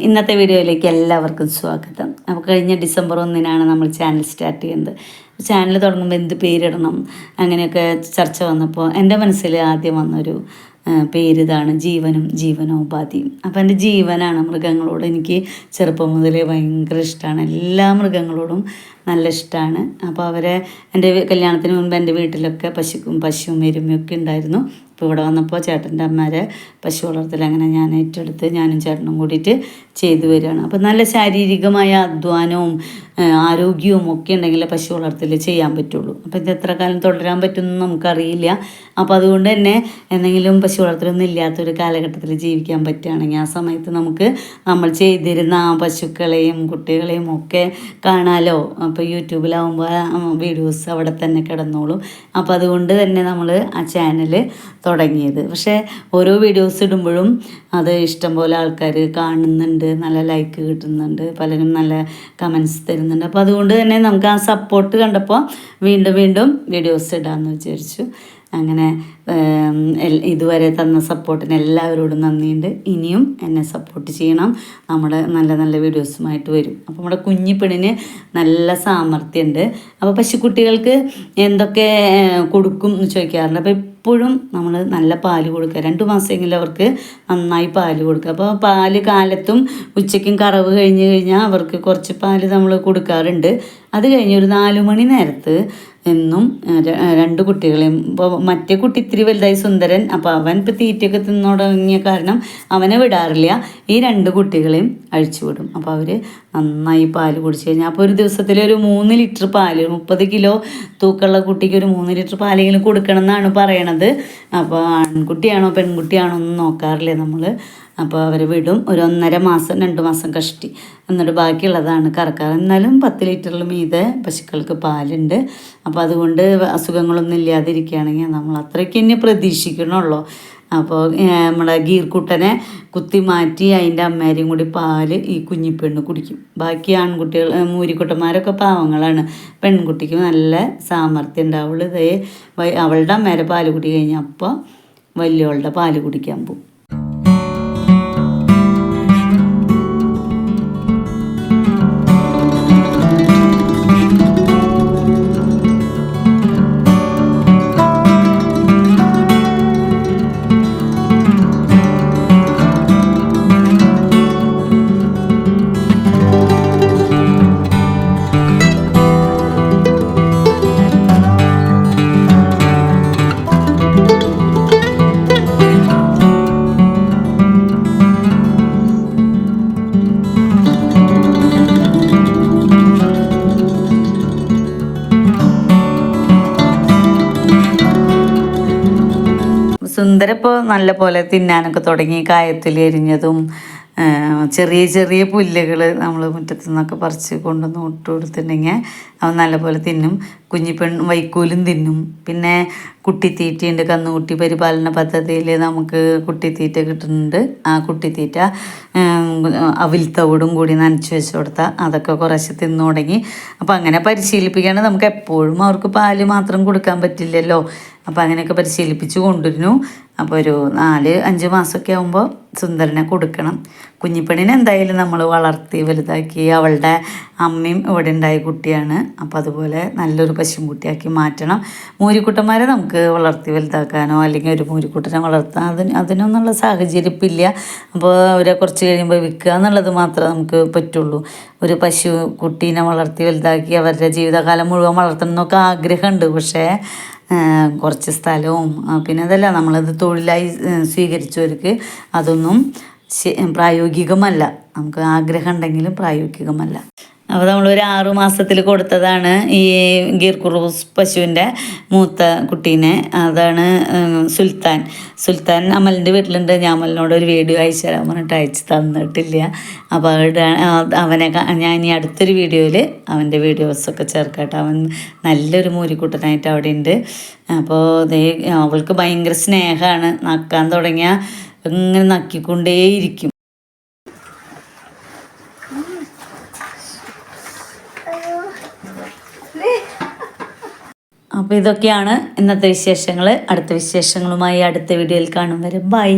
ഇന്നത്തെ വീഡിയോയിലേക്ക് എല്ലാവർക്കും സ്വാഗതം. അപ്പോൾ കഴിഞ്ഞ ഡിസംബർ 1 നമ്മൾ ചാനൽ സ്റ്റാർട്ട് ചെയ്യുന്നത്. ചാനൽ തുടങ്ങുമ്പോൾ എന്ത് പേരിടണം അങ്ങനെയൊക്കെ ചർച്ച വന്നപ്പോൾ എൻ്റെ മനസ്സിൽ ആദ്യം വന്നൊരു പേര് ഇതാണ്, ജീവനും ജീവനോപാധിയും. അപ്പോൾ എൻ്റെ ജീവനാണ് മൃഗങ്ങളോട്. എനിക്ക് ചെറുപ്പം മുതലേ ഭയങ്കര ഇഷ്ടമാണ്, എല്ലാ മൃഗങ്ങളോടും നല്ല ഇഷ്ടമാണ്. അപ്പോൾ അവരെ എൻ്റെ കല്യാണത്തിന് മുൻപ് എൻ്റെ വീട്ടിലൊക്കെ പശുവും എരുമയൊക്കെ ഉണ്ടായിരുന്നു. ഇപ്പോൾ ഇവിടെ വന്നപ്പോൾ ചേട്ടൻ്റെ അമ്മമാരെ പശു വളർത്തൽ അങ്ങനെ ഞാൻ ഏറ്റെടുത്ത് ഞാനും ചേട്ടനും കൂടിയിട്ട് ചെയ്തു വരികയാണ്. അപ്പോൾ നല്ല ശാരീരികമായ അധ്വാനവും ആരോഗ്യവും ഒക്കെ ഉണ്ടെങ്കിൽ പശു വളർത്തൽ ചെയ്യാൻ പറ്റുള്ളൂ. അപ്പോൾ ഇത് എത്ര കാലം തുടരാൻ പറ്റുമെന്ന് നമുക്കറിയില്ല. അപ്പോൾ അതുകൊണ്ട് തന്നെ എന്തെങ്കിലും പശു വളർത്തലൊന്നും ഇല്ലാത്തൊരു കാലഘട്ടത്തിൽ ജീവിക്കാൻ പറ്റുകയാണെങ്കിൽ ആ സമയത്ത് നമുക്ക് നമ്മൾ ചെയ്തിരുന്ന ആ പശുക്കളെയും കുട്ടികളെയും ഒക്കെ കാണാമല്ലോ. അപ്പോൾ യൂട്യൂബിലാവുമ്പോൾ വീഡിയോസ് അവിടെ തന്നെ കിടന്നോളും. അപ്പോൾ അതുകൊണ്ട് തന്നെ നമ്മൾ ആ ചാനൽ തുടങ്ങിയത്. പക്ഷേ ഓരോ വീഡിയോസ് ഇടുമ്പോഴും അത് ഇഷ്ടംപോലെ ആൾക്കാർ കാണുന്നുണ്ട്, നല്ല ലൈക്ക് കിട്ടുന്നുണ്ട്, പലരും നല്ല കമൻസ് തരുന്നുണ്ട്. അപ്പോൾ അതുകൊണ്ട് തന്നെ നമുക്ക് ആ സപ്പോർട്ട് കണ്ടപ്പോൾ വീണ്ടും വീഡിയോസ് ഇടാമെന്ന് വിചാരിച്ചു. അങ്ങനെ ഇതുവരെ തന്ന സപ്പോർട്ടിന് എല്ലാവരോടും നന്ദിയുണ്ട്. ഇനിയും എന്നെ സപ്പോർട്ട് ചെയ്യണം. നമ്മുടെ നല്ല നല്ല വീഡിയോസുമായിട്ട് വരും. അപ്പോൾ നമ്മുടെ കുഞ്ഞിപ്പെണ്ണിന് നല്ല സാമർഥ്യമുണ്ട്. അപ്പോൾ പശുക്കുട്ടികൾക്ക് എന്തൊക്കെ കൊടുക്കും എന്ന് ചോദിക്കാറുണ്ട്. അപ്പോൾ എപ്പോഴും നമ്മൾ നല്ല പാല് കൊടുക്കുക. 2 മാസമെങ്കിലും അവർക്ക് നന്നായി പാല് കൊടുക്കുക. അപ്പോൾ പാല് കാലത്തും ഉച്ചയ്ക്കും കറവ് കഴിഞ്ഞാൽ അവർക്ക് കുറച്ച് പാല് നമ്മൾ കൊടുക്കാറുണ്ട്. അത് കഴിഞ്ഞ് ഒരു 4 മണി നേരത്ത് എന്നും 2 കുട്ടികളെയും, ഇപ്പോൾ മറ്റേ കുട്ടി ഇത്തിരി വലുതായി സുന്ദരൻ, അപ്പോൾ അവൻ ഇപ്പോൾ തീറ്റയൊക്കെ തിന്നു തുടങ്ങിയ കാരണം അവനെ വിടാറില്ല. ഈ 2 കുട്ടികളെയും അഴിച്ചു വിടും. അപ്പോൾ അവർ നന്നായി പാല് കുടിച്ച് കഴിഞ്ഞാൽ അപ്പോൾ ഒരു ദിവസത്തിൽ ഒരു 3 ലിറ്റർ പാല്, 30 കിലോ തൂക്കമുള്ള കുട്ടിക്ക് ഒരു 3 ലിറ്റർ പാലെങ്കിലും കൊടുക്കണം എന്നാണ് പറയണത്. അപ്പോൾ ആൺകുട്ടിയാണോ പെൺകുട്ടിയാണോ ഒന്നും നോക്കാറില്ല നമ്മൾ. അപ്പോൾ അവർ വിടും. ഒരു 1.5 മാസം 2 മാസം കഷ്ടി, എന്നിട്ട് ബാക്കിയുള്ളതാണ് കറക്കാറ്. എന്നാലും 10 ലിറ്ററിൽ മീതെ പശുക്കൾക്ക് പാലുണ്ട്. അപ്പോൾ അതുകൊണ്ട് അസുഖങ്ങളൊന്നും ഇല്ലാതിരിക്കുകയാണെങ്കിൽ നമ്മൾ അത്രയ്ക്ക് തന്നെ പ്രതീക്ഷിക്കണമല്ലോ. അപ്പോൾ നമ്മുടെ ഗീർക്കുട്ടനെ കുത്തി മാറ്റി അതിൻ്റെ അമ്മേരെയും കൂടി പാല് ഈ കുഞ്ഞിപ്പെണ്ണ് കുടിക്കും. ബാക്കി ആൺകുട്ടികൾ മൂരിക്കുട്ടന്മാരൊക്കെ പാവങ്ങളാണ്. പെൺകുട്ടിക്ക് നല്ല സാമർഥ്യം ഉണ്ട്. അവളുടെ അമ്മേരെ പാല് കുടി കഴിഞ്ഞാൽ അപ്പോൾ വലിയവളുടെ പാല് കുടിക്കാൻ പോകും. സുന്ദര ഇപ്പോൾ നല്ല പോലെ തിന്നാനൊക്കെ തുടങ്ങി. കായത്തിൽ എരിഞ്ഞതും ചെറിയ പുല്ലുകൾ നമ്മൾ മുറ്റത്തു നിന്നൊക്കെ പറിച്ച് കൊണ്ടുവന്ന് ഇട്ട് കൊടുത്തിട്ടുണ്ടെങ്കിൽ അവൻ നല്ലപോലെ തിന്നും. വൈക്കോലും തിന്നും. പിന്നെ കുട്ടിത്തീറ്റയുണ്ട്. കന്നുകുട്ടി പരിപാലന പദ്ധതിയിൽ നമുക്ക് കുട്ടിത്തീറ്റ കിട്ടുന്നുണ്ട്. ആ കുട്ടിത്തീറ്റ അവിൽത്തവിടും കൂടി നനച്ച് വെച്ച് കൊടുത്താൽ അതൊക്കെ കുറച്ച് തിന്നു തുടങ്ങി. അപ്പോൾ അങ്ങനെ പരിശീലിപ്പിക്കാണ്ട് നമുക്ക് എപ്പോഴും അവർക്ക് പാല് മാത്രം കൊടുക്കാൻ പറ്റില്ലല്ലോ. അപ്പോൾ അങ്ങനെയൊക്കെ പരിശീലിപ്പിച്ച് കൊണ്ടുവരുന്നു. അപ്പോൾ ഒരു 4-5 മാസമൊക്കെ ആകുമ്പോൾ സുന്ദരനെ കൊടുക്കണം. കുഞ്ഞിപ്പെണ്ണിനെ എന്തായാലും നമ്മൾ വളർത്തി വലുതാക്കി. അവളുടെ അമ്മയും ഇവിടെ ഉണ്ടായ കുട്ടിയാണ്. അപ്പോൾ അതുപോലെ നല്ലൊരു പശുക്കുട്ടിയാക്കി മാറ്റണം. മൂരിക്കുട്ടന്മാരെ നമുക്ക് വളർത്തി വലുതാക്കാനോ അല്ലെങ്കിൽ ഒരു മൂരിക്കുട്ടനെ വളർത്താൻ അതിനൊന്നുള്ള സാഹചര്യം ഇപ്പം ഇല്ല. അപ്പോൾ അവരെ കുറച്ച് കഴിയുമ്പോൾ വിൽക്കുക എന്നുള്ളത് മാത്രമേ നമുക്ക് പറ്റുള്ളൂ. ഒരു പശു കുട്ടീനെ വളർത്തി വലുതാക്കി അവരുടെ ജീവിതകാലം മുഴുവൻ വളർത്തണം എന്നൊക്കെ ആഗ്രഹമുണ്ട്. പക്ഷേ കുറച്ച് സ്ഥലവും പിന്നെ അതല്ല നമ്മളത് തൊഴിലായി സ്വീകരിച്ചവർക്ക് അതൊന്നും പ്രായോഗികമല്ല. നമുക്ക് ആഗ്രഹം ഉണ്ടെങ്കിലും പ്രായോഗികമല്ല. അപ്പോൾ നമ്മളൊരു 6 മാസത്തിൽ കൊടുത്തതാണ് ഈ ഗീർക്കുറൂസ് പശുവിൻ്റെ മൂത്ത കുട്ടീനെ. അതാണ് സുൽത്താൻ അമലിൻ്റെ വീട്ടിലുണ്ട്. ഞാൻ അമലിനോട് ഒരു വീഡിയോ അയച്ചു തരാൻ പറഞ്ഞിട്ട് അയച്ച് തന്നിട്ടില്ല. അപ്പോൾ അവനെ ഞാൻ ഇനി അടുത്തൊരു വീഡിയോയിൽ അവൻ്റെ വീഡിയോസൊക്കെ ചേർക്കട്ടെ. അവൻ നല്ലൊരു മൂരിക്കുട്ടനായിട്ട് അവിടെ ഉണ്ട്. അപ്പോൾ അവൾക്ക് ഭയങ്കര സ്നേഹമാണ്. നക്കാൻ തുടങ്ങിയാൽ ഇങ്ങനെ നക്കിക്കൊണ്ടേയിരിക്കും. അപ്പോൾ ഇതൊക്കെയാണ് ഇന്നത്തെ വിശേഷങ്ങൾ. അടുത്ത വിശേഷങ്ങളുമായി അടുത്ത വീഡിയോയിൽ കാണും വരെ ബൈ.